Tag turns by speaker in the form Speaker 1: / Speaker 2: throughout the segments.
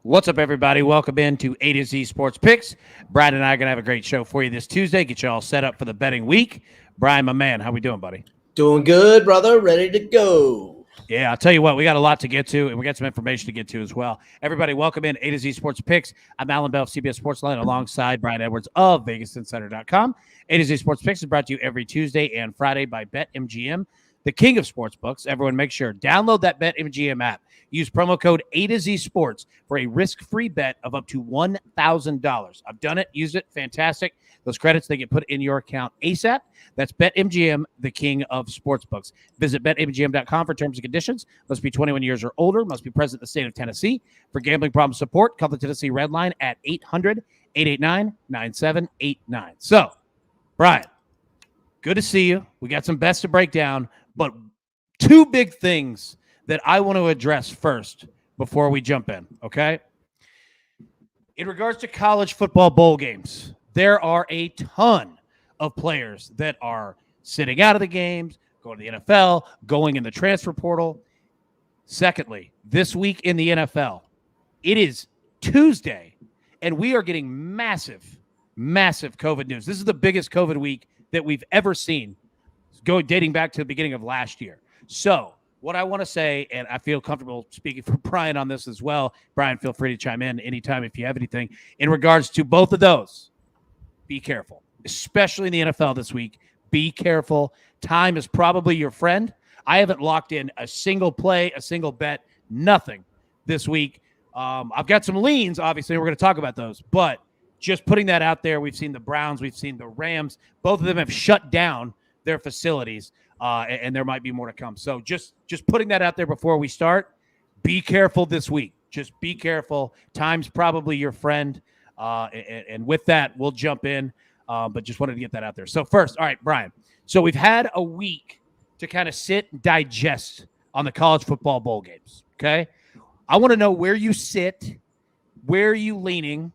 Speaker 1: What's up, everybody? Welcome in to A to Z Sports Picks. Brian and I are going to have a great show for you this Tuesday. Get you all set up for the betting week. Brian, my man, how we doing, buddy?
Speaker 2: Doing good, brother. Ready to go.
Speaker 1: Yeah, I'll tell you what, we got a lot to get to, and we got some information to get to as well. Everybody, welcome in A to Z Sports Picks. I'm Alan Bell of CBS Sportsline alongside Brian Edwards of VegasInsider.com. A to Z Sports Picks is brought to you every Tuesday and Friday by BetMGM, the king of sportsbooks. Everyone, make sure download that BetMGM app. Use promo code A to Z Sports for a risk-free bet of up to $1,000. I've done it, used it, fantastic. Those credits, they get put in your account ASAP. That's BetMGM, the king of sportsbooks. Visit BetMGM.com for terms and conditions. Must be 21 years or older. Must be present in the state of Tennessee. For gambling problem support, call the Tennessee Red Line at 800-889-9789. So, Brian, good to see you. We got some bets to break down, but two big things that I want to address first before we jump in, okay? In regards to college football bowl games, there are a ton of players that are sitting out of the games, going to the NFL, going in the transfer portal. Secondly, this week in the NFL, it is Tuesday, and we are getting massive COVID news. This is the biggest COVID week that we've ever seen, dating back to the beginning of last year. So what I want to say, and I feel comfortable speaking for Brian on this as well. Brian, feel free to chime in anytime if you have anything. In regards to both of those, be careful, especially in the NFL this week. Be careful. Time is probably your friend. I haven't locked in a single play, a single bet, nothing this week. I've got some leans, obviously. We're going to talk about those, but just putting that out there, we've seen the Browns, we've seen the Rams. Both of them have shut down their facilities, and there might be more to come. So just putting that out there before we start. Be careful this week. Just be careful. Time's probably your friend. And with that, we'll jump in, but just wanted to get that out there. So first, all right, Brian. So we've had a week to kind of sit and digest on the college football bowl games, okay? I want to know where you sit, where are you leaning,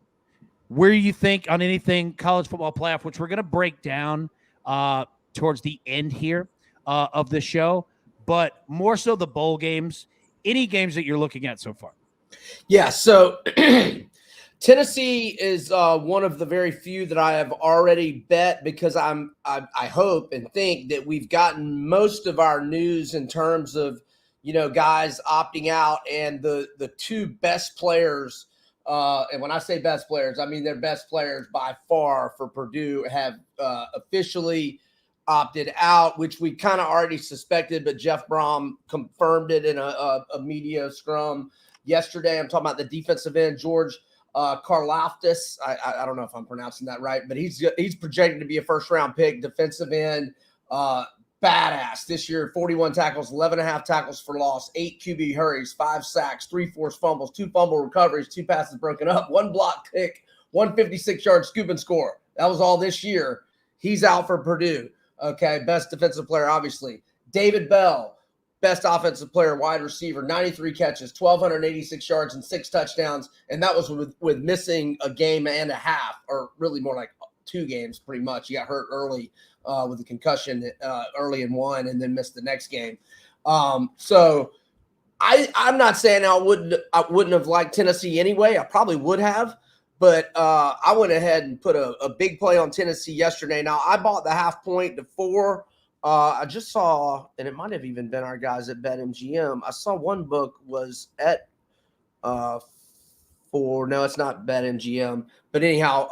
Speaker 1: where you think on anything college football playoff, which we're going to break down towards the end here of the show, but more so the bowl games, any games that you're looking at so far.
Speaker 2: Yeah, so Tennessee is one of the very few that I have already bet because I hope and think that we've gotten most of our news in terms of, guys opting out, and the two best players, and when I say best players, I mean their best players by far for Purdue have officially opted out, which we kind of already suspected, but Jeff Brom confirmed it in a media scrum yesterday. I'm talking about the defensive end, George Karlaftis. I don't know if I'm pronouncing that right, but he's projected to be a first-round pick, defensive end, badass this year. 41 tackles, 11.5 tackles for loss, 8 QB hurries, 5 sacks, 3 forced fumbles, 2 fumble recoveries, 2 passes broken up, 1 block kick, 156-yard scoop and score. That was all this year. He's out for Purdue. Okay, best defensive player, obviously. David Bell, best offensive player, wide receiver, 93 catches, 1,286 yards, and 6 touchdowns. And that was with missing a game and a half, or really more like 2 games pretty much. He got hurt early with a concussion early in one and then missed the next game. So I'm not saying I wouldn't have liked Tennessee anyway. I probably would have. But I went ahead and put a big play on Tennessee yesterday. Now, I bought the half point to 4. I just saw, and it might have even been our guys at BetMGM. I saw one book was at 4. No, it's not BetMGM. But anyhow,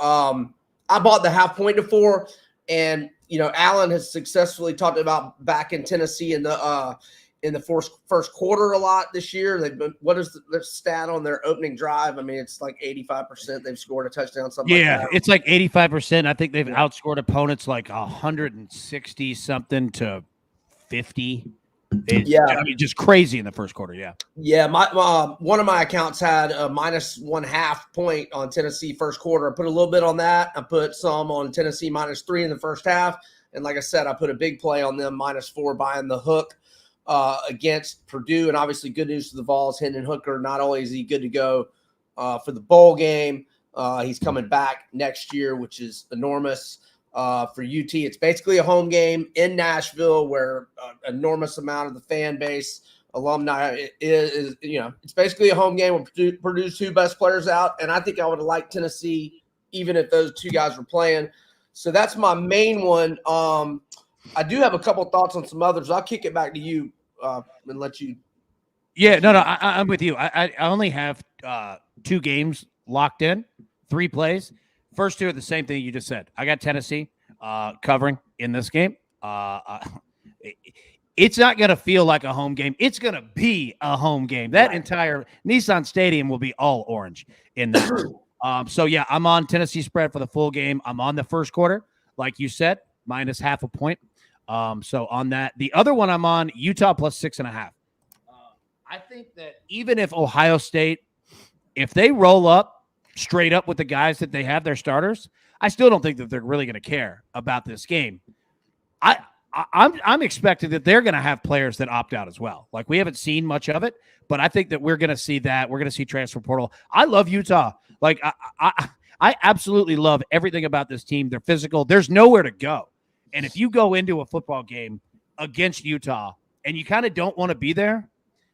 Speaker 2: I bought the half point to 4. And, Allen has successfully talked about back in Tennessee in the first quarter a lot this year. What is the stat on their opening drive? I mean, it's like 85% they've scored a touchdown, something like that.
Speaker 1: It's like 85%. I think they've outscored opponents like 160 something to 50. I mean, just crazy in the first quarter.
Speaker 2: Yeah. My one of my accounts had a -1/2 point on Tennessee first quarter. I put a little bit on that. I put some on Tennessee -3 in the first half, and like I said, I put a big play on them -4 buying the hook against Purdue. And obviously, good news to the Vols. Hendon Hooker, not only is he good to go for the bowl game, he's coming back next year, which is enormous. for UT. It's basically a home game in Nashville where an enormous amount of the fan base alumni is it's basically a home game. We'll produce 2 best players out, and I think I would have liked Tennessee even if those 2 guys were playing. So that's my main one. I do have a couple thoughts on some others. I'll kick it back to you and let you.
Speaker 1: Yeah, no, I'm with you. I only have 2 games locked in, 3 plays. First 2 are the same thing you just said. I got Tennessee covering in this game. It's not going to feel like a home game. It's going to be a home game. That entire Nissan Stadium will be all orange in that. So, yeah, I'm on Tennessee spread for the full game. I'm on the first quarter, like you said, minus half a point. So on that. The other one I'm on, Utah plus 6.5. I think that even if Ohio State, if they roll up straight up with the guys that they have, their starters, I still don't think that they're really going to care about this game. I'm expecting that they're going to have players that opt out as well. Like, we haven't seen much of it, but I think that we're going to see that. We're going to see transfer portal. I love Utah. Like, I absolutely love everything about this team. They're physical. There's nowhere to go. And if you go into a football game against Utah and you kind of don't want to be there,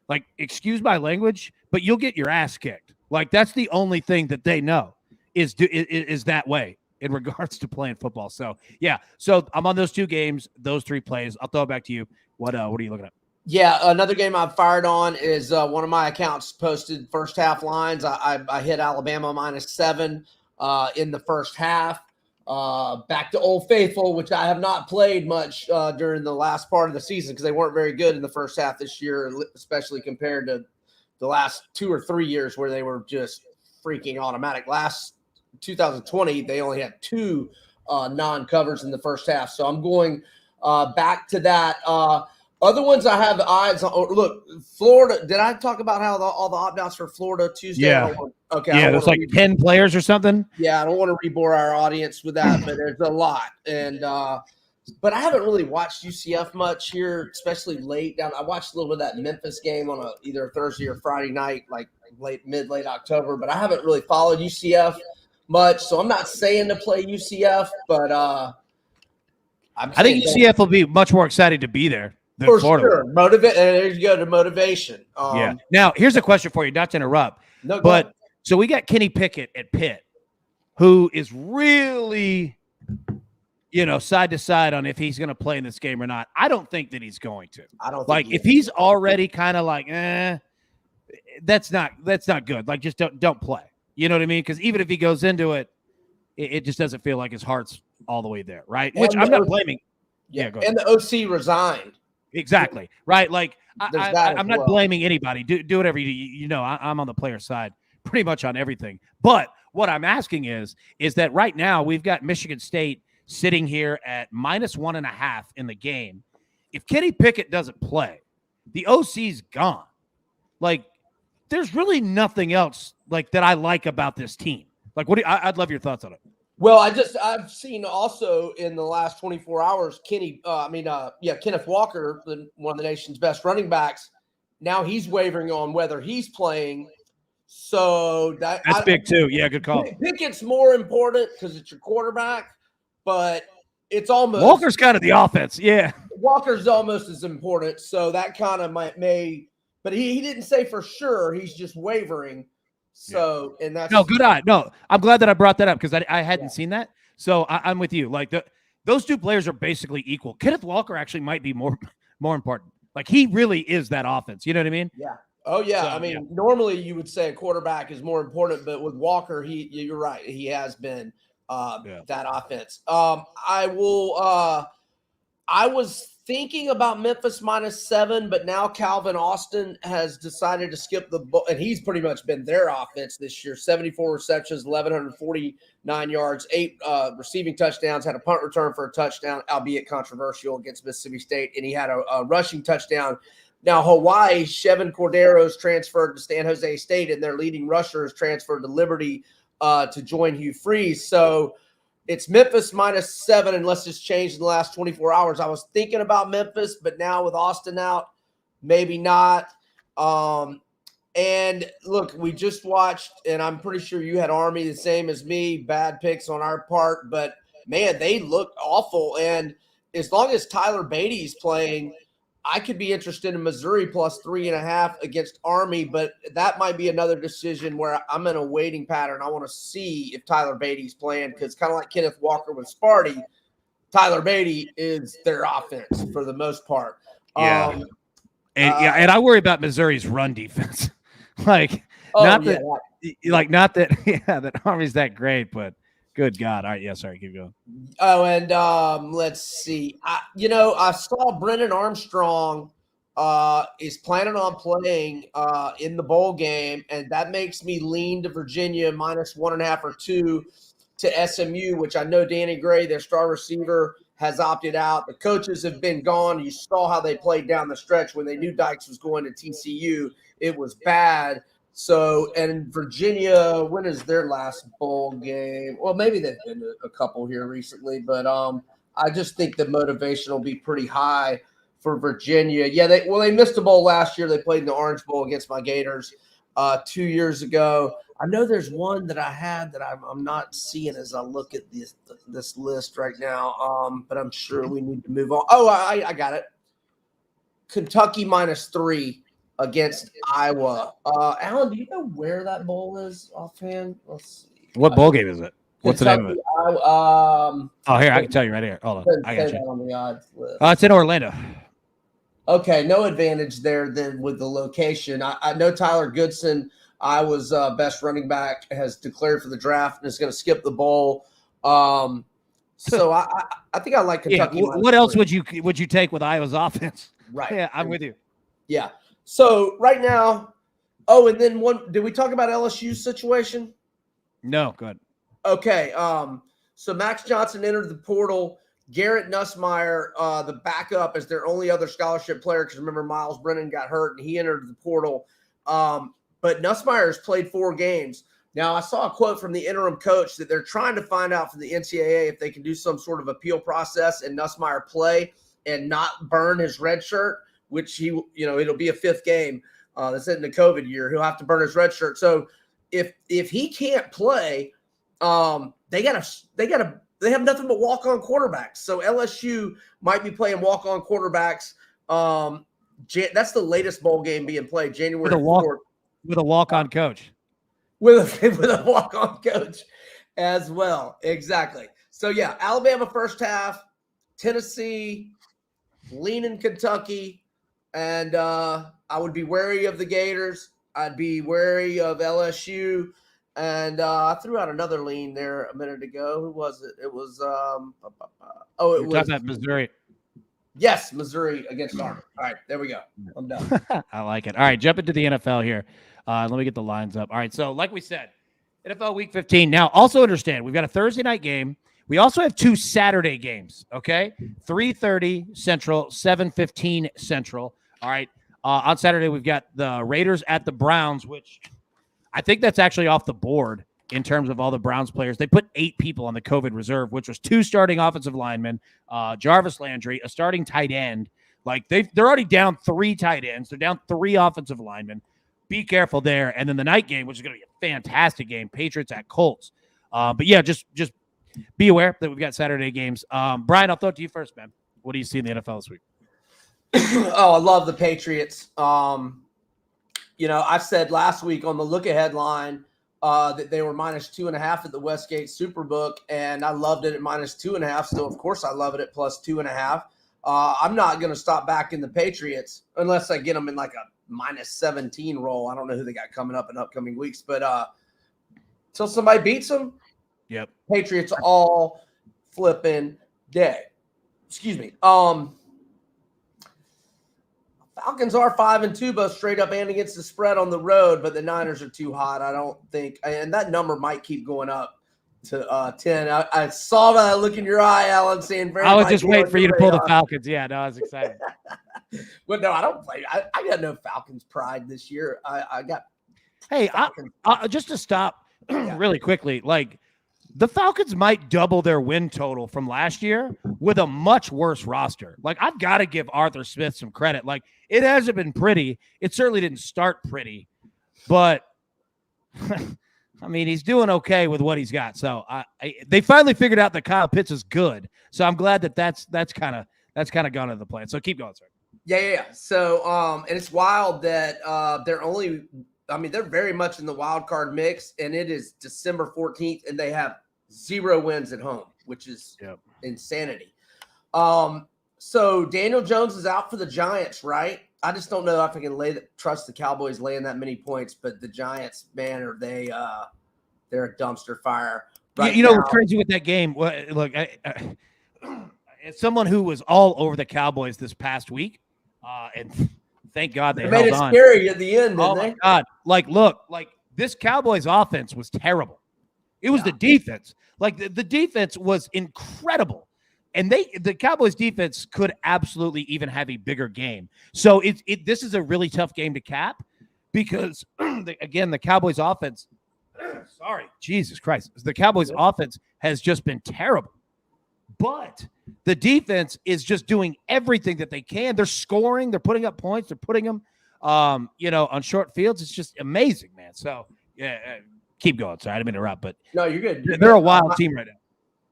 Speaker 1: like, excuse my language, but you'll get your ass kicked. Like, that's the only thing that they know is that way in regards to playing football. So, yeah. So I'm on those 2 games, those 3 plays. I'll throw it back to you. What are you looking at?
Speaker 2: Yeah, another game I've fired on is one of my accounts posted first half lines. I hit Alabama minus 7 in the first half. Back to Old Faithful, which I have not played much during the last part of the season because they weren't very good in the first half this year, especially compared to the last 2 or 3 years where they were just freaking automatic. Last 2020, they only had 2 non-covers in the first half. So I'm going back to that. Other ones I have eyes on. Look, Florida. Did I talk about how all the opt-outs for Florida Tuesday?
Speaker 1: Yeah.
Speaker 2: Okay.
Speaker 1: Yeah, there's like 10 players or something.
Speaker 2: Yeah, I don't want to rebore our audience with that, but there's a lot. And but I haven't really watched UCF much here, especially late down. I watched a little bit of that Memphis game on either Thursday or Friday night, like late October. But I haven't really followed UCF much, so I'm not saying to play UCF, but
Speaker 1: I think UCF will be much more excited to be there.
Speaker 2: For sure. Motivate. And there you go to motivation.
Speaker 1: Yeah. Now, here's a question for you, not to interrupt.
Speaker 2: No,
Speaker 1: but so we got Kenny Pickett at Pitt, who is really, side to side on if he's going to play in this game or not. I don't think that he's going to.
Speaker 2: I don't
Speaker 1: like if he's already kind of like, that's not good. Like, just don't play. You know what I mean? Because even if he goes into it, it just doesn't feel like his heart's all the way there, right? Which I'm not blaming.
Speaker 2: Yeah, go ahead. And the OC resigned.
Speaker 1: Exactly. Right. Like, I'm not blaming anybody. Do whatever I'm on the player side pretty much on everything. But what I'm asking is that right now we've got Michigan State sitting here at minus 1.5 in the game. If Kenny Pickett doesn't play, the OC's gone. Like, there's really nothing else like that I like about this team. Like, I'd love your thoughts on it.
Speaker 2: Well, I've seen also in the last 24 hours, Kenneth Walker, one of the nation's best running backs. Now he's wavering on whether he's playing. So that's
Speaker 1: big too. Yeah, good call.
Speaker 2: Pickett's more important because it's your quarterback, but it's almost
Speaker 1: Walker's kind of the offense. Yeah,
Speaker 2: Walker's almost as important. So that kind of may, but he didn't say for sure. He's just wavering. So, and that's
Speaker 1: no good eye. No, I'm glad that I brought that up because I hadn't seen that. So I'm with you. Like those 2 players are basically equal. Kenneth Walker actually might be more important. Like, he really is that offense. You know what I mean?
Speaker 2: Yeah. Oh yeah. So, normally you would say a quarterback is more important, but with Walker, you're right. He has been that offense. I was thinking about Memphis minus 7, but now Calvin Austin has decided to skip the ball, and he's pretty much been their offense this year. 74 receptions, 1,149 yards, 8 receiving touchdowns, had a punt return for a touchdown, albeit controversial against Mississippi State, and he had a rushing touchdown. Now, Hawaii, Chevin Cordero's transferred to San Jose State, and their leading rusher is transferred to Liberty to join Hugh Freeze. So it's Memphis minus 7, unless it's changed in the last 24 hours. I was thinking about Memphis, but now with Austin out, maybe not. And look, we just watched, and I'm pretty sure you had Army the same as me. Bad picks on our part, but man, they look awful. And as long as Tyler Beatty's playing, I could be interested in Missouri plus 3.5 against Army, but that might be another decision where I'm in a waiting pattern. I want to see if Tyler Beatty's playing because kind of like Kenneth Walker with Sparty, Tyler Beatty is their offense for the most part.
Speaker 1: Yeah. And I worry about Missouri's run defense. Not that Army's that great, but good God. All right. Yeah. Sorry. Keep going.
Speaker 2: Oh, and let's see. I saw Brennan Armstrong is planning on playing in the bowl game, and that makes me lean to Virginia minus 1.5 or 2 to SMU, which I know Danny Gray, their star receiver, has opted out. The coaches have been gone. You saw how they played down the stretch when they knew Dykes was going to TCU. It was bad. So, and Virginia, when is their last bowl game? Well, maybe they've been to a couple here recently, but I just think the motivation will be pretty high for Virginia. Yeah, they missed a bowl last year. They played in the Orange Bowl against my Gators 2 years ago. I know there's one that I had that I'm not seeing as I look at this list right now, but I'm sure we need to move on. Oh, I got it. Kentucky minus 3 against Iowa. Alan, do you know where that bowl is offhand? Let's see.
Speaker 1: What bowl game is it? What's
Speaker 2: Kentucky,
Speaker 1: the name of it?
Speaker 2: Here,
Speaker 1: I can tell you right here. Hold on. I got you.
Speaker 2: On the odds list.
Speaker 1: It's in Orlando.
Speaker 2: Okay, no advantage there then with the location. I know Tyler Goodson, Iowa's best running back, has declared for the draft and is going to skip the bowl. So I think I like Kentucky.
Speaker 1: Yeah. What else would you take with Iowa's offense?
Speaker 2: Right.
Speaker 1: Yeah, I'm with you.
Speaker 2: Yeah. So right now, and then did we talk about LSU's situation?
Speaker 1: No, go ahead.
Speaker 2: Okay. So Max Johnson entered the portal. Garrett Nussmeier, the backup, is their only other scholarship player because remember Miles Brennan got hurt and he entered the portal. But Nussmeier has played 4 games. Now, I saw a quote from the interim coach that they're trying to find out from the NCAA if they can do some sort of appeal process and Nussmeier play and not burn his red shirt, which it'll be a 5th game. That's in the COVID year. He'll have to burn his red shirt. So if he can't play, they have nothing but walk-on quarterbacks. So LSU might be playing walk-on quarterbacks. That's the latest bowl game being played, January 4th.
Speaker 1: With a walk-on coach.
Speaker 2: With a walk-on coach as well. Exactly. So, yeah, Alabama first half, Tennessee, leaning Kentucky, and I would be wary of the Gators. I'd be wary of LSU. And I threw out another lean there a minute ago. Who was it? It was
Speaker 1: it was talking about Missouri.
Speaker 2: Yes, Missouri against Army. All right, there we go. I'm done.
Speaker 1: I like it. All right, jump into the NFL here. Let me get the lines up. All right, so like we said, NFL Week 15. Now, also understand, we've got a Thursday night game. We also have 2 Saturday games, okay? 3:30 Central, 7:15 Central. All right, on Saturday, we've got the Raiders at the Browns, which I think that's actually off the board in terms of all the Browns players. They put 8 people on the COVID reserve, which was 2 starting offensive linemen, Jarvis Landry, a starting tight end. Like they're already down 3 tight ends. They're down 3 offensive linemen. Be careful there. And then the night game, which is going to be a fantastic game, Patriots at Colts. But yeah, just be aware that we've got Saturday games. Brian, I'll throw it to you first, man. What do you see in the NFL this week?
Speaker 2: I love the Patriots. I said last week on the look-ahead line that they were minus 2.5 at the Westgate Superbook, and I loved it at minus 2.5. So, of course, I love it at plus 2.5. I'm not going to stop back in the Patriots unless I get them in like a minus 17 roll. I don't know who they got coming up in upcoming weeks, but until somebody beats them,
Speaker 1: yep,
Speaker 2: Patriots all flipping day. Excuse me. Falcons are 5-2, both straight up and against the spread on the road, but the Niners are too hot. I don't think, and that number might keep going up to 10. I saw that look in your eye, Alan, saying very.
Speaker 1: I was just waiting for you to pull the Falcons. Yeah, no, I was excited.
Speaker 2: Well, no, I don't play. I got no Falcons pride this year. I got.
Speaker 1: Hey, just to stop really quickly, like the Falcons might double their win total from last year with a much worse roster. Like, I've got to give Arthur Smith some credit. Like, it hasn't been pretty. It certainly didn't start pretty, but I mean, he's doing okay with what he's got. So they finally figured out that Kyle Pitts is good. So I'm glad that's kind of gone into the plan. So keep going, sir.
Speaker 2: Yeah. So, and it's wild that they're very much in the wild card mix, and it is December 14th, and they have 0 wins at home, which is insanity. So Daniel Jones is out for the Giants, right? I just don't know if I can trust the Cowboys laying that many points, but the Giants, man, they're a dumpster fire. Right
Speaker 1: you know
Speaker 2: now.
Speaker 1: what's crazy with that game? Well, look, as someone who was all over the Cowboys this past week, and thank God they
Speaker 2: made
Speaker 1: held
Speaker 2: it
Speaker 1: on.
Speaker 2: Scary at the end, didn't
Speaker 1: Oh my God! Like this Cowboys offense was terrible. It was the defense. Like the defense was incredible. And the Cowboys defense could absolutely even have a bigger game. So this is a really tough game to cap because the Cowboys offense, sorry, Jesus Christ. The Cowboys offense has just been terrible. But the defense is just doing everything that they can. They're scoring, they're putting up points, they're putting them on short fields. It's just amazing, man. So keep going. Sorry, I didn't mean to interrupt, but
Speaker 2: no, you're good.
Speaker 1: They're a wild team right now.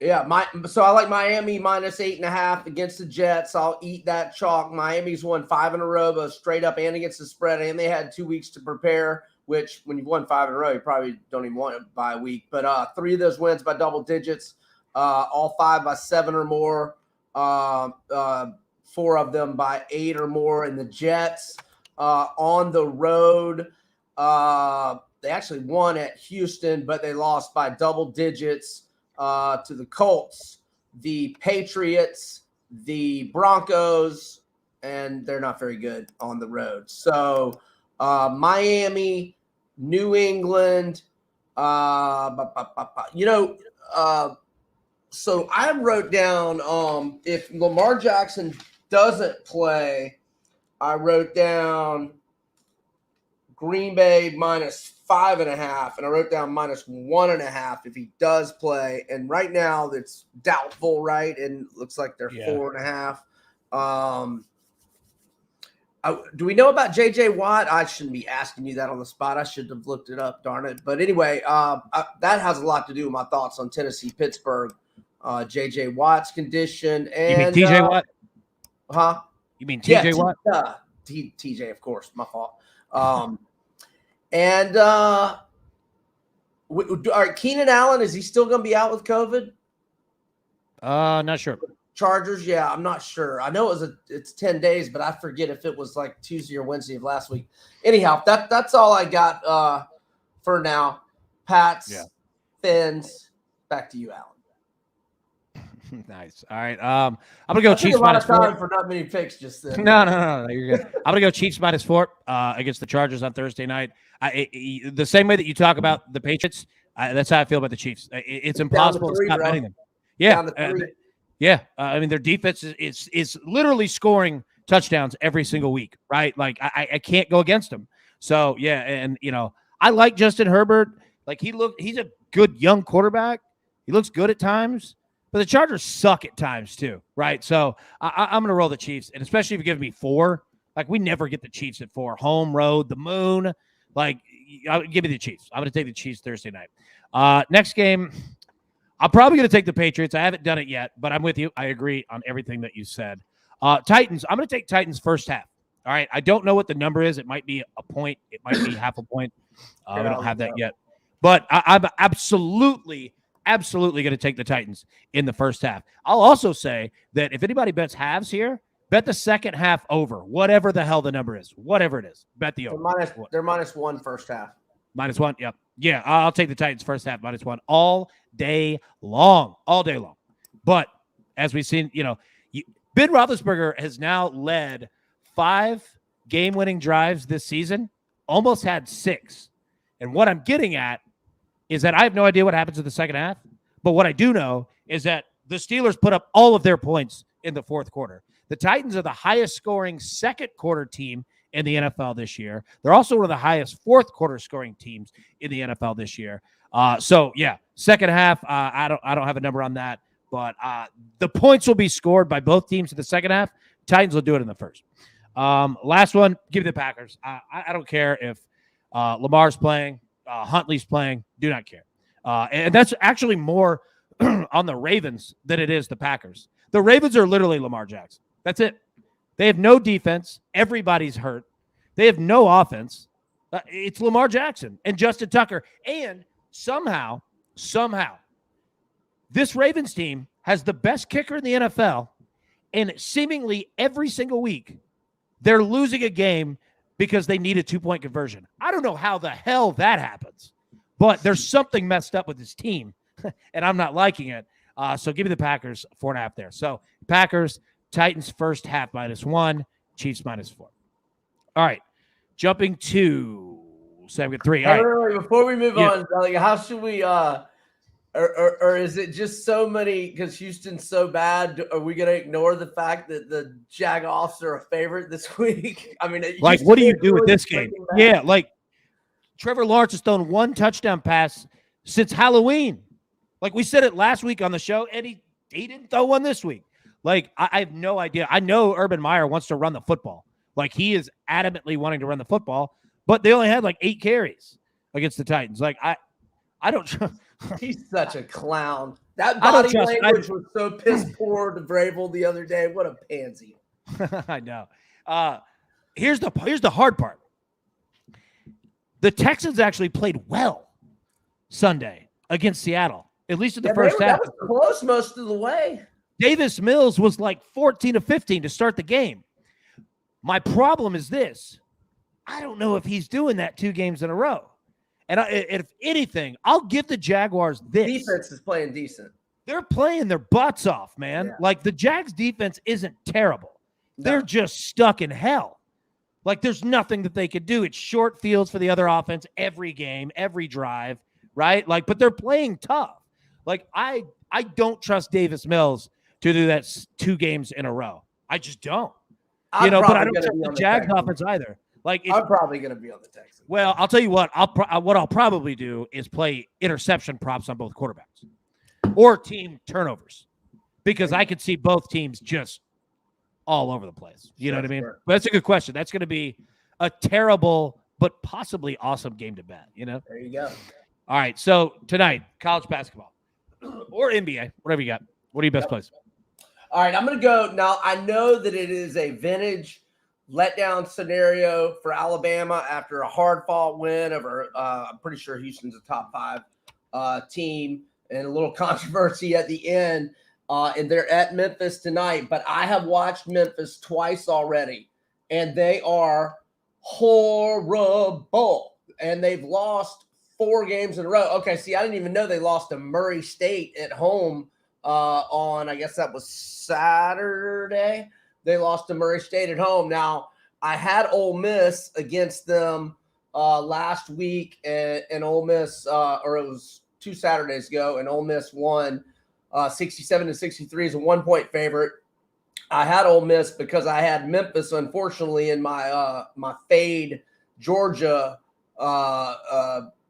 Speaker 2: Yeah, so I like Miami minus 8.5 against the Jets. I'll eat that chalk. Miami's won 5 in a row, both straight up and against the spread, and they had 2 weeks to prepare. Which, when you've won 5 in a row, you probably don't even want it by a week. But 3 of those wins by double digits, all 5 by 7 or more, 4 of them by 8 or more. And the Jets on the road, they actually won at Houston, but they lost by double digits to the Colts, the Patriots, the Broncos, and they're not very good on the road. So Miami, New England, so I wrote down if Lamar Jackson doesn't play, I wrote down Green Bay minus 5.5, and I wrote down minus 1.5 if he does play. And right now it's doubtful, right? And looks like they're 4.5. Do we know about JJ Watt? I shouldn't be asking you that on the spot. I should have looked it up, darn it. But anyway, that has a lot to do with my thoughts on Tennessee, Pittsburgh, JJ Watt's condition. And
Speaker 1: you mean TJ Watt?
Speaker 2: Huh?
Speaker 1: You mean TJ Watt?
Speaker 2: TJ, of course, my fault. All right, Keenan Allen, is he still going to be out with COVID?
Speaker 1: Not sure.
Speaker 2: Chargers, yeah, I'm not sure. I know it's 10 days, but I forget if it was like Tuesday or Wednesday of last week. Anyhow, that's all I got for now. Pats, Fins, back to you, Alan.
Speaker 1: Nice. All right. I'm gonna go Chiefs minus 4
Speaker 2: for not many picks just then.
Speaker 1: No, you're good. I'm gonna go Chiefs minus 4 against the Chargers on Thursday night. The same way that you talk about the Patriots, that's how I feel about the Chiefs. It's impossible to stop betting them. Yeah. I mean, their defense is literally scoring touchdowns every single week, right? Like I can't go against them. So yeah, and I like Justin Herbert. Like he's a good young quarterback. He looks good at times, but the Chargers suck at times too, right? So I'm gonna roll the Chiefs, and especially if you give me 4. Like we never get the Chiefs at 4. Home, road, the moon. Like give me the Chiefs. I'm gonna take the Chiefs Thursday night. Next game. I'm probably going to take the Patriots. I haven't done it yet, but I'm with you. I agree on everything that you said. Titans, I'm going to take Titans first half. All right. I don't know what the number is. It might be a point. It might be half a point. We don't have that yet. But I'm absolutely going to take the Titans in the first half. I'll also say that if anybody bets halves here, bet the second half over, whatever the hell the number is, whatever it is. Bet the over.
Speaker 2: They're minus 1 first half.
Speaker 1: Minus 1, yep. Yeah, I'll take the Titans first half, minus 1 all day long. But as we've seen, Ben Roethlisberger has now led 5 game-winning drives this season, almost had 6. And what I'm getting at is that I have no idea what happens in the second half, but what I do know is that the Steelers put up all of their points in the fourth quarter. The Titans are the highest-scoring second-quarter team in the NFL this year. They're also one of the highest fourth quarter scoring teams in the NFL this year. So yeah, second half, I don't have a number on that, but the points will be scored by both teams in the second half. Titans will do it in the first. Last one, give me the Packers. I don't care if Lamar's playing, Huntley's playing, do not care. And that's actually more on the Ravens than it is the Packers. The Ravens are literally Lamar Jackson. That's it. They have no defense. Everybody's hurt. They have no offense. It's Lamar Jackson and Justin Tucker. And somehow, this Ravens team has the best kicker in the NFL. And seemingly every single week, they're losing a game because they need a 2-point conversion. I don't know how the hell that happens, but there's something messed up with this team, and I'm not liking it. So give me the Packers 4.5 there. So Packers, Titans first half -1, Chiefs -4. All right, jumping to segment 3. All right.
Speaker 2: Wait, before we move on, like, how should we or is it just so many because Houston's so bad? Are we going to ignore the fact that the Jagoffs are a favorite this week? I mean,
Speaker 1: like, what do you do with this game? Yeah, like Trevor Lawrence has thrown 1 touchdown pass since Halloween. Like we said it last week on the show, and he didn't throw one this week. Like, I have no idea. I know Urban Meyer wants to run the football. Like, he is adamantly wanting to run the football, but they only had like 8 carries against the Titans. Like, I don't trust.
Speaker 2: He's such a clown. That body language was so piss poor to Vrabel the other day. What a pansy.
Speaker 1: I know. Here's the hard part. The Texans actually played well Sunday against Seattle, at least in the first half.
Speaker 2: That was close most of the way.
Speaker 1: Davis Mills was like 14 of 15 to start the game. My problem is this. I don't know if he's doing that 2 games in a row. And if anything, I'll give the Jaguars this.
Speaker 2: Defense is playing decent.
Speaker 1: They're playing their butts off, man.
Speaker 2: Yeah.
Speaker 1: Like, the Jags defense isn't terrible. No. They're just stuck in hell. Like, there's nothing that they could do. It's short fields for the other offense every game, every drive, right? Like, but they're playing tough. Like, I don't trust Davis Mills to do that 2 games in a row. I just don't. But I don't trust the Jags offense either. Like,
Speaker 2: I'm probably going to be on the Texans.
Speaker 1: Well, I'll tell you what. I'll probably do is play interception props on both quarterbacks or team turnovers, because I could see both teams just all over the place. You know what I mean? But that's a good question. That's going to be a terrible but possibly awesome game to bet. You know?
Speaker 2: There you go.
Speaker 1: All right. So tonight, college basketball or NBA, whatever you got. What are your best plays?
Speaker 2: All right, I'm going to go now. I know that it is a vintage letdown scenario for Alabama after a hard-fought win over, I'm pretty sure Houston's a top 5 team, and a little controversy at the end. And they're at Memphis tonight. But I have watched Memphis twice already, and they are horrible. And they've lost 4 games in a row. Okay, see, I didn't even know they lost to Murray State at home on, I guess that was Saturday. They lost to Murray State at home. Now, I had Ole Miss against them last week, and Ole Miss, or it was 2 Saturdays ago, and Ole Miss won 67-63 as a 1-point favorite. I had Ole Miss because I had Memphis, unfortunately, in my my fade Georgia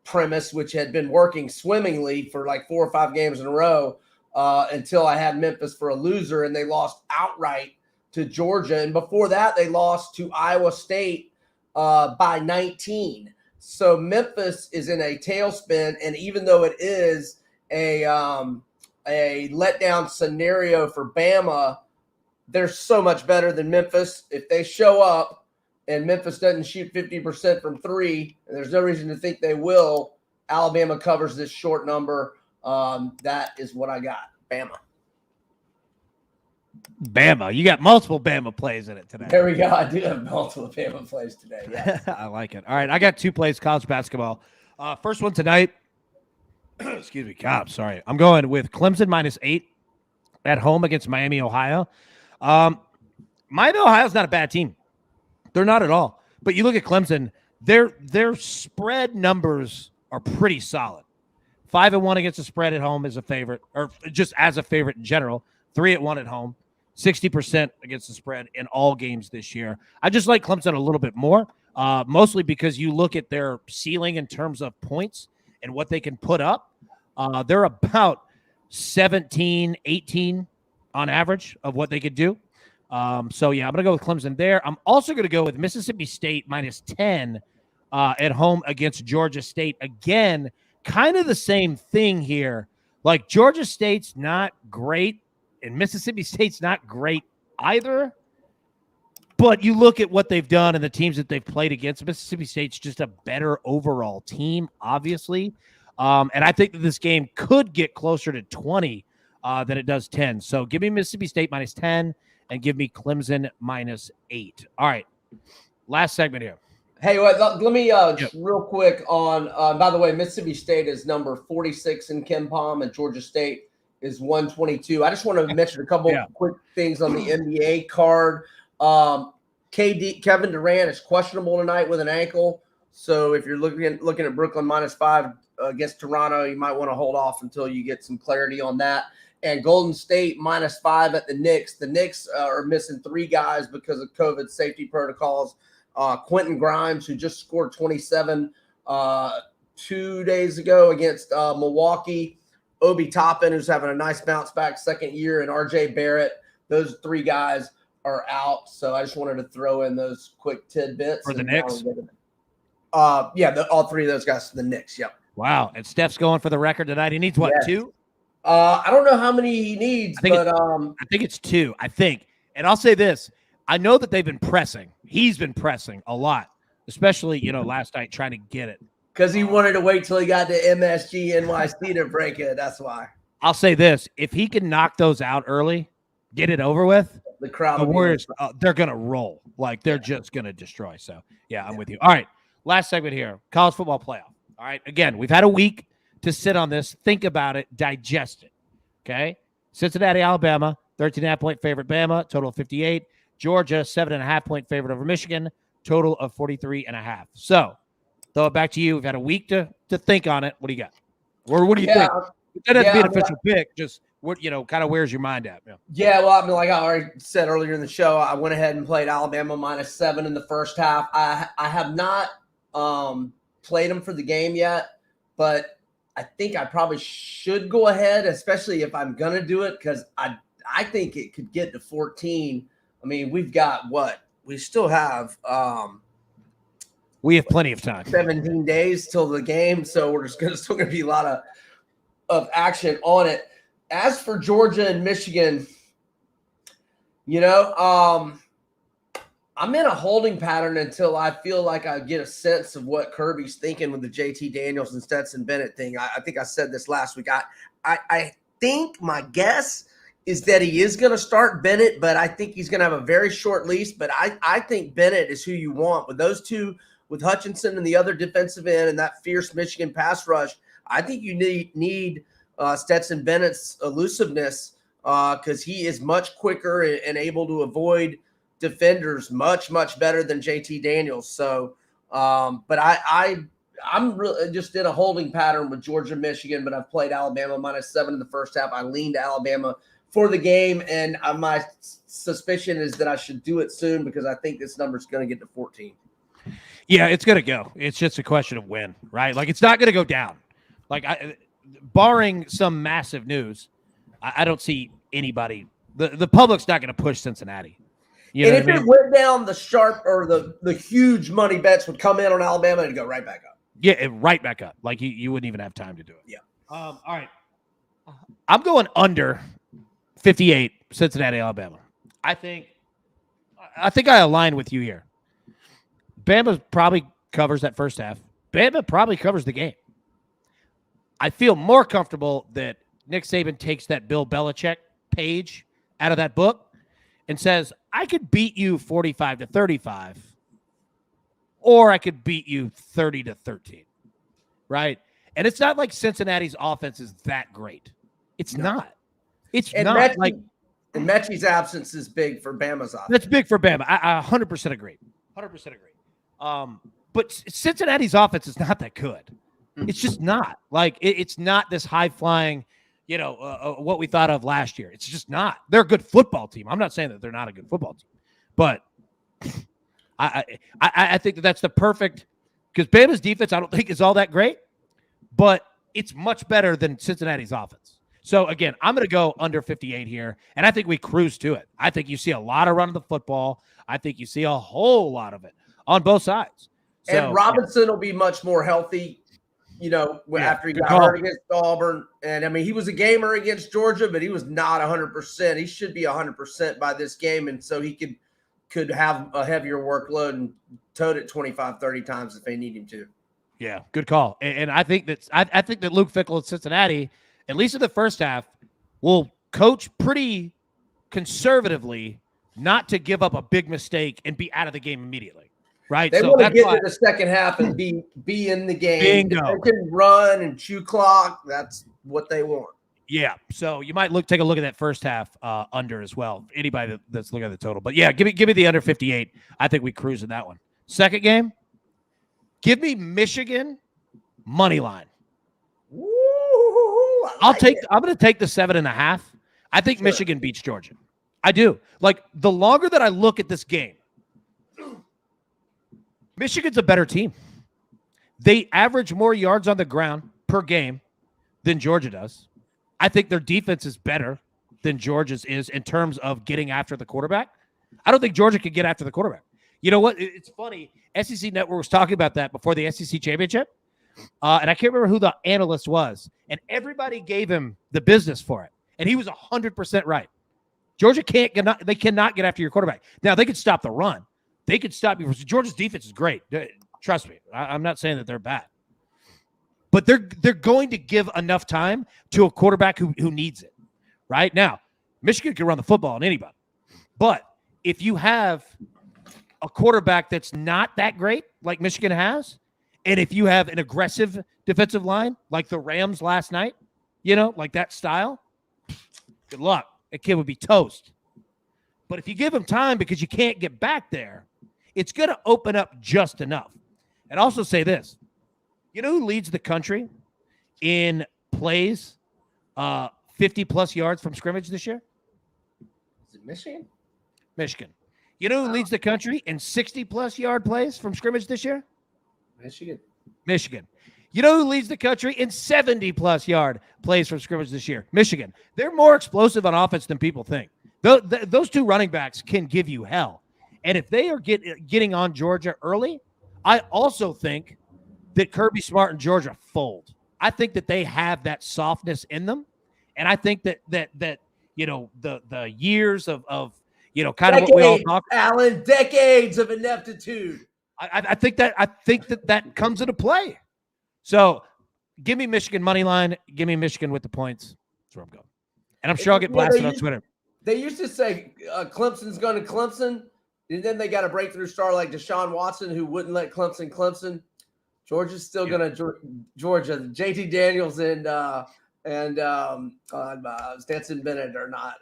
Speaker 2: premise, which had been working swimmingly for like 4 or 5 games in a row until I had Memphis for a loser, and they lost outright to Georgia. And before that, they lost to Iowa State by 19. So Memphis is in a tailspin, and even though it is a letdown scenario for Bama, they're so much better than Memphis. If they show up and Memphis doesn't shoot 50% from 3, and there's no reason to think they will, Alabama covers this short number. That is what I got.
Speaker 1: Bama. You got multiple Bama plays in it today.
Speaker 2: There we go. I do have multiple Bama plays today. Yeah.
Speaker 1: I like it. All right. I got 2 plays college basketball. First one tonight. Excuse me, Cobb. Sorry. I'm going with Clemson -8 at home against Miami, Ohio. Miami, Ohio's not a bad team. They're not at all. But you look at Clemson, their spread numbers are pretty solid. 5-1 against the spread at home is a favorite, or just as a favorite in general. 3-1 at home, 60% against the spread in all games this year. I just like Clemson a little bit more, mostly because you look at their ceiling in terms of points and what they can put up. They're about 17, 18 on average of what they could do. So, yeah, I'm going to go with Clemson there. I'm also going to go with Mississippi State -10 at home against Georgia State. Again, kind of the same thing here. Like, Georgia State's not great, and Mississippi State's not great either. But you look at what they've done and the teams that they've played against. Mississippi State's just a better overall team, obviously. And I think that this game could get closer to 20 than it does 10. So give me Mississippi State minus 10 and give me Clemson minus 8. All right. Last segment here.
Speaker 2: Hey, let me real quick on, by the way, Mississippi State is number 46 in KenPom and Georgia State is 122. I just want to mention a couple quick things on the NBA card. Kevin Durant is questionable tonight with an ankle. So if you're looking at Brooklyn minus 5 against Toronto, you might want to hold off until you get some clarity on that. And Golden State minus 5 at the Knicks. The Knicks are missing 3 guys because of COVID safety protocols. Quentin Grimes, who just scored 27 2 days ago against Milwaukee. Obi Toppin, who's having a nice bounce back second year, and RJ Barrett. Those 3 guys are out. So I just wanted to throw in those quick tidbits.
Speaker 1: For the Knicks?
Speaker 2: All 3 of those guys for the Knicks. Yep.
Speaker 1: Wow. And Steph's going for the record tonight. He needs what, 2?
Speaker 2: I don't know how many he needs,
Speaker 1: I think it's 2. I think. And I'll say this. I know that they've been pressing. He's been pressing a lot, especially, last night trying to get it.
Speaker 2: Because he wanted to wait till he got to MSG NYC to break it. That's why.
Speaker 1: I'll say this. If he can knock those out early, get it over with,
Speaker 2: the crowd,
Speaker 1: the Warriors, they're going to roll. Like, they're just going to destroy. So, I'm with you. All right. Last segment here. College football playoff. All right. Again, we've had a week to sit on this, think about it, digest it. Okay. Cincinnati, Alabama, 13.5-point favorite, Bama, total of 58. Georgia, 7.5-point favorite over Michigan, total of 43.5. So, throw it back to you. We've had a week to think on it. What do you got? Or what do you think? It doesn't have to be an official pick. Just what kind of where's your mind at?
Speaker 2: Yeah, well, like I already said earlier in the show, I went ahead and played Alabama minus 7 in the first half. I have not played them for the game yet, but I think I probably should go ahead, especially if I'm gonna do it, because I think it could get to 14. I mean, we've got what? We still have
Speaker 1: we have plenty of time.
Speaker 2: 17 days till the game, so we're still going to be a lot of action on it. As for Georgia and Michigan, I'm in a holding pattern until I feel like I get a sense of what Kirby's thinking with the JT Daniels and Stetson Bennett thing. I think I said this last week. I think my guess is that he is going to start Bennett, but I think he's going to have a very short leash. But I think Bennett is who you want. With those two, with Hutchinson and the other defensive end and that fierce Michigan pass rush, I think you need Stetson Bennett's elusiveness because he is much quicker and able to avoid defenders much, much better than JT Daniels. So, but I'm really just in a holding pattern with Georgia, Michigan, but I've played Alabama minus 7 in the first half. I leaned Alabama for the game, and my suspicion is that I should do it soon because I think this number is going to get to 14.
Speaker 1: Yeah, it's going to go. It's just a question of when, right? Like, it's not going to go down. Like, barring some massive news, I don't see anybody. The public's not going to push Cincinnati.
Speaker 2: And if it went down, the sharp or the huge money bets would come in on Alabama and go right back up.
Speaker 1: Yeah, right back up. Like, you wouldn't even have time to do it.
Speaker 2: Yeah.
Speaker 1: All right. I'm going under 58, Cincinnati, Alabama. I think I align with you here. Bama probably covers that first half. Bama probably covers the game. I feel more comfortable that Nick Saban takes that Bill Belichick page out of that book and says, I could beat you 45-35, or I could beat you 30-13, right? And it's not like Cincinnati's offense is that great. It's not. It's not.
Speaker 2: And Mechie's absence is big for Bama's offense.
Speaker 1: That's big for Bama. I 100% agree. 100% agree. But Cincinnati's offense is not that good. It's just not. Like, it's not this high-flying, what we thought of last year. It's just not. They're a good football team. I'm not saying that they're not a good football team. But I think that's the perfect – because Bama's defense I don't think is all that great, but it's much better than Cincinnati's offense. So, again, I'm going to go under 58 here, and I think we cruise to it. I think you see a lot of running the football. I think you see a whole lot of it on both sides. So,
Speaker 2: and Robinson will be much more healthy, after he got hurt against Auburn. And, I mean, he was a gamer against Georgia, but he was not 100%. He should be 100% by this game, and so he could could have a heavier workload and tote it 25, 30 times if they need him to.
Speaker 1: Yeah, good call. And I think that Luke Fickell at Cincinnati, at least in the first half, will coach pretty conservatively not to give up a big mistake and be out of the game immediately. Right?
Speaker 2: They want to get to the second half and be in the game.
Speaker 1: Bingo.
Speaker 2: They can run and chew clock. That's what they want.
Speaker 1: Yeah, so you might take a look at that first half under as well. Anybody that's looking at the total, but yeah, give me the under 58. I think we cruise in that one. Second game, give me Michigan money line.
Speaker 2: Ooh,
Speaker 1: I'm going to take the 7.5. I think Michigan beats Georgia. I do. Like the longer that I look at this game, Michigan's a better team. They average more yards on the ground per game than Georgia does. I think their defense is better than Georgia's is in terms of getting after the quarterback. I don't think Georgia could get after the quarterback. You know what? It's funny. SEC Network was talking about that before the SEC championship. And I can't remember who the analyst was. And everybody gave him the business for it. And he was 100% right. Georgia they cannot get after your quarterback. Now, they could stop the run. They could stop you. Georgia's defense is great. Trust me. I'm not saying that they're bad. But they're going to give enough time to a quarterback who needs it. Right? Now, Michigan can run the football on anybody. But if you have a quarterback that's not that great, like Michigan has, and if you have an aggressive defensive line, like the Rams last night, like that style, good luck. That kid would be toast. But if you give him time because you can't get back there, it's going to open up just enough. And also say this. You know who leads the country in plays 50-plus yards from scrimmage this year?
Speaker 2: Is it Michigan?
Speaker 1: Michigan. You know who leads the country in 60-plus yard plays from scrimmage this year? Michigan. You know who leads the country in 70-plus yard plays from scrimmage this year? Michigan. They're more explosive on offense than people think. Those two running backs can give you hell. And if they are getting on Georgia early, I also think that Kirby Smart and Georgia fold. I think that they have that softness in them. And I think that the years of kind of what we all talk about.
Speaker 2: Alan, decades of ineptitude.
Speaker 1: I think that comes into play. So give me Michigan money line. Give me Michigan with the points. That's where I'm going. And I'm sure I'll get blasted on Twitter.
Speaker 2: They used to say Clemson's going to Clemson. And then they got a breakthrough star like Deshaun Watson who wouldn't let Clemson. Georgia's still going to Georgia. JT Daniels and Stetson Bennett are not.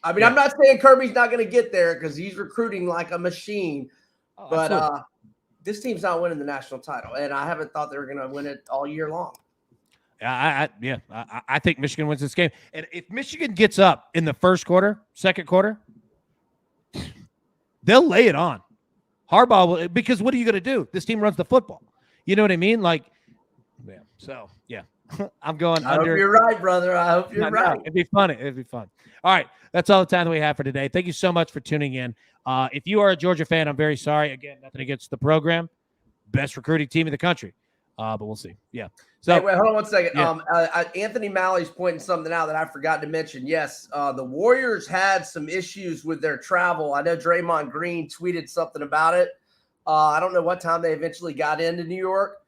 Speaker 2: I'm not saying Kirby's not going to get there because he's recruiting like a machine. But this team's not winning the national title, and I haven't thought they were going to win it all year long.
Speaker 1: I think Michigan wins this game. And if Michigan gets up in the first quarter, second quarter, they'll lay it on. Harbaugh will, because what are you going to do? This team runs the football. You know what I mean? Like, yeah. So, yeah. I'm going
Speaker 2: I
Speaker 1: under.
Speaker 2: Hope you're right, brother. I hope you're right.
Speaker 1: It'd be funny. It'd be fun. All right. That's all the time that we have for today. Thank you so much for tuning in. If you are a Georgia fan, I'm very sorry. Again, nothing against the program. Best recruiting team in the country. But we'll see. Yeah. So
Speaker 2: hey, wait, hold on one second.
Speaker 1: Yeah.
Speaker 2: Anthony Malley's pointing something out that I forgot to mention. Yes, the Warriors had some issues with their travel. I know Draymond Green tweeted something about it. I don't know what time they eventually got into New York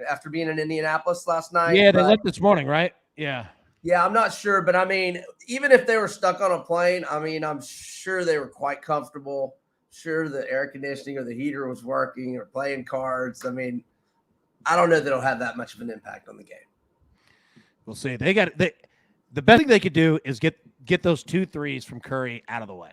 Speaker 2: after being in Indianapolis last night.
Speaker 1: Yeah, they left this morning, right? Yeah.
Speaker 2: Yeah, I'm not sure. But, I mean, even if they were stuck on a plane, I mean, I'm sure they were quite comfortable. Sure the air conditioning or the heater was working or playing cards. I mean, I don't know that it'll have that much of an impact on the game.
Speaker 1: We'll see. The best thing they could do is get those 2 threes from Curry out of the way.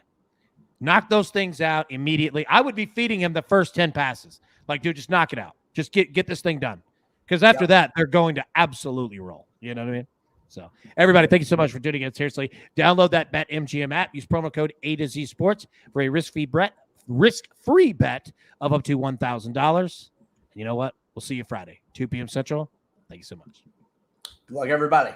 Speaker 1: Knock those things out immediately. I would be feeding him the first 10 passes. Like, dude, just knock it out. Just get this thing done. Because after that, they're going to absolutely roll. You know what I mean? So, everybody, thank you so much for tuning in. Seriously, download that BetMGM app. Use promo code A2Z Sports for a risk-free bet of up to $1,000. You know what? We'll see you Friday, 2 p.m. Central. Thank you so much.
Speaker 2: Good luck, everybody.